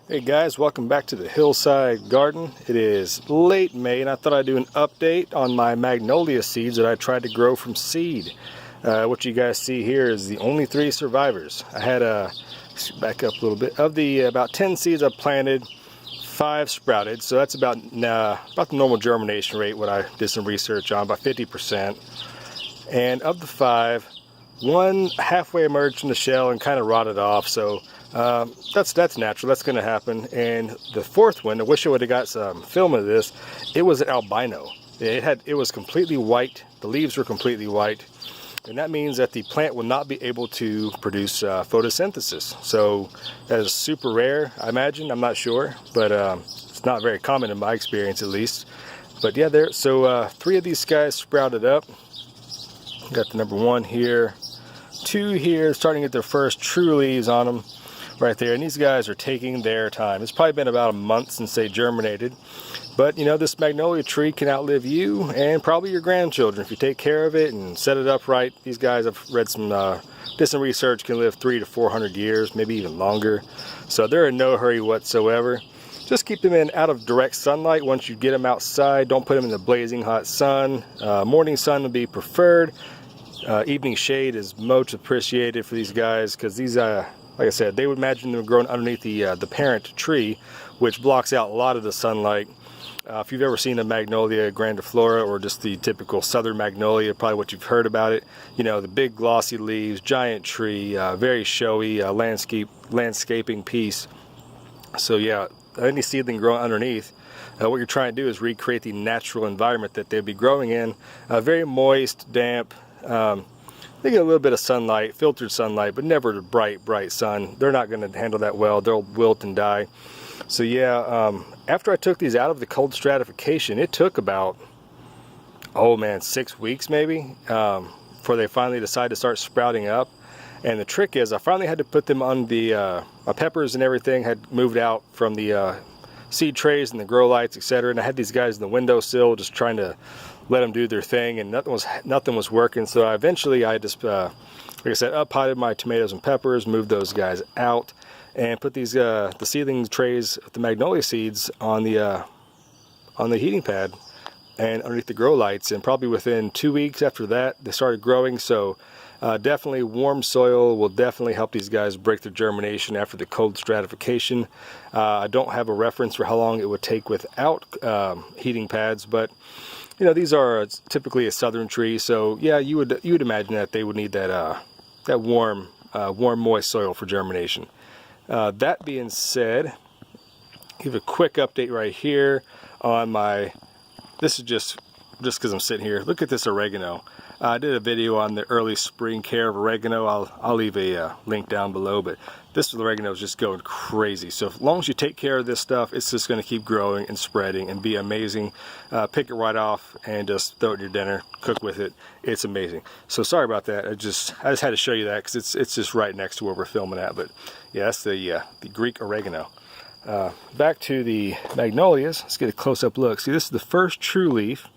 Hey guys, welcome back to the Hillside Garden. It is late May and I thought I'd do an update on my magnolia seeds that I tried to grow from seed. What you guys see here is the only 3 survivors. I had back up a little bit. Of the about 10 seeds I planted, 5 sprouted, so that's about the normal germination rate, what I did some research on, about 50%. And of the 5, 1 halfway emerged from the shell and kind of rotted off, so that's natural. That's going to happen. And the 4th one, I wish I would have got some film of this. It was an albino. It was completely white. The leaves were completely white, and that means that the plant will not be able to produce photosynthesis. So that is super rare, I imagine. I'm not sure, but it's not very common in my experience, at least. But yeah, there. So 3 of these guys sprouted up. Got the number 1 here, 2 here, starting to get their first true leaves on them. Right there, and these guys are taking their time. It's probably been about a month since they germinated, but you know, this magnolia tree can outlive you and probably your grandchildren if you take care of it and set it up right. These guys, I've read some did some research, can live 300 to 400 years, maybe even longer. So they're in no hurry whatsoever. Just keep them in out of direct sunlight. Once you get them outside, don't put them in the blazing hot sun. Morning sun would be preferred. Evening shade is most appreciated for these guys, because these like I said, they would imagine them growing underneath the parent tree, which blocks out a lot of the sunlight. If you've ever seen a Magnolia grandiflora or just the typical southern magnolia, probably what you've heard about it. You know, the big glossy leaves, giant tree, very showy landscaping piece. So yeah, any seedling growing underneath, what you're trying to do is recreate the natural environment that they'd be growing in. Very moist, damp. They get a little bit of sunlight, filtered sunlight, but never the bright sun. They're not going to handle that well. They'll wilt and die. So yeah, after I took these out of the cold stratification, it took about, 6 weeks maybe, before they finally decided to start sprouting up. And the trick is, I finally had to put them on the, my peppers and everything had moved out from the seed trays and the grow lights, etc. And I had these guys in the windowsill just trying to let them do their thing, and nothing was working. So I just like I said, up-potted my tomatoes and peppers, moved those guys out, and put these the seedling trays with the magnolia seeds on the heating pad and underneath the grow lights. And probably within 2 weeks after that, they started growing. So definitely warm soil will definitely help these guys break their germination after the cold stratification. I don't have a reference for how long it would take without heating pads, but you know, these are typically a southern tree, so yeah, you would imagine that they would need that warm, moist soil for germination. That being said, give a quick update right here on my. This is just because I'm sitting here. Look at this oregano. I did a video on the early spring care of oregano. I'll leave a link down below, but this oregano is just going crazy. So as long as you take care of this stuff, it's just going to keep growing and spreading and be amazing. Pick it right off and just throw it in your dinner, cook with it. It's amazing. So sorry about that. I just had to show you that because it's just right next to where we're filming at. But yeah, that's the Greek oregano. Back to the magnolias. Let's get a close-up look. See, this is the first true leaf.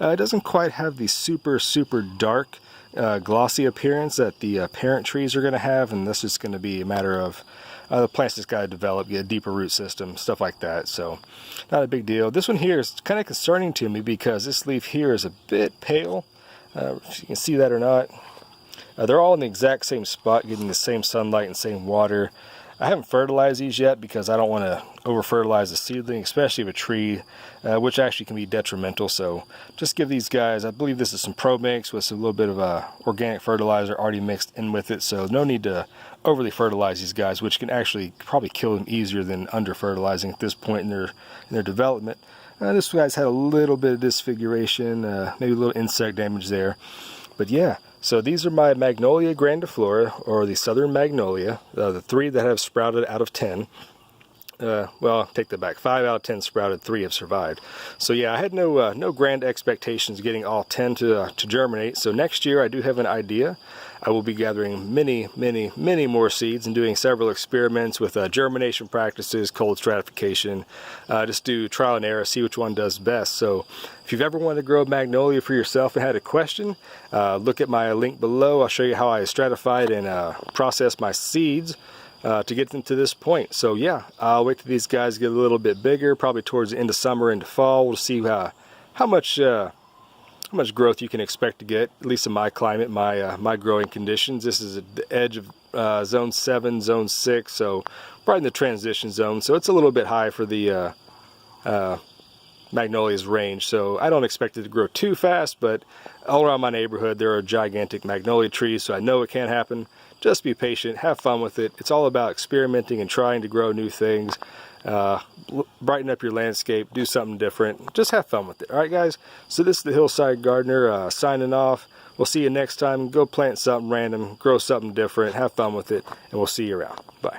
It doesn't quite have the super dark glossy appearance that the parent trees are going to have, and this is going to be a matter of the plant's just got to develop, get a deeper root system, stuff like that. So not a big deal. This one here is kind of concerning to me because this leaf here is a bit pale. If you can see that or not. They're all in the exact same spot, getting the same sunlight and same water. I haven't fertilized these yet because I don't want to over-fertilize the seedling, especially of a tree, which actually can be detrimental. So just give these guys, I believe this is some Pro Mix with a little bit of organic fertilizer already mixed in with it. So no need to overly fertilize these guys, which can actually probably kill them easier than under-fertilizing at this point in their development. This guy's had a little bit of disfiguration, maybe a little insect damage there. But yeah, so these are my Magnolia grandiflora, or the southern magnolia, the 3 that have sprouted out of 10. Well, take that back. 5 out of 10 sprouted, 3 have survived. So yeah, I had no grand expectations getting all 10 to germinate. So next year I do have an idea. I will be gathering many more seeds and doing several experiments with germination practices, cold stratification. Just do trial and error, see which one does best. So if you've ever wanted to grow a magnolia for yourself and had a question, look at my link below. I'll show you how I stratified and processed my seeds. to get them to this point. So yeah, I'll wait till these guys get a little bit bigger, probably towards the end of summer into fall. We'll see how much growth you can expect to get, at least in my climate, my growing conditions. This is at the edge of zone 7, zone 6, so right in the transition zone. So it's a little bit high for the Magnolias range, so I don't expect it to grow too fast, but all around my neighborhood there are gigantic magnolia trees, so I know it can happen. Just be patient, have fun with it. It's all about experimenting and trying to grow new things, brighten up your landscape, do something different. Just have fun with it. All right, guys, so this is the Hillside Gardener signing off. We'll see you next time. Go plant something random, grow something different, have fun with it, and we'll see you around. Bye.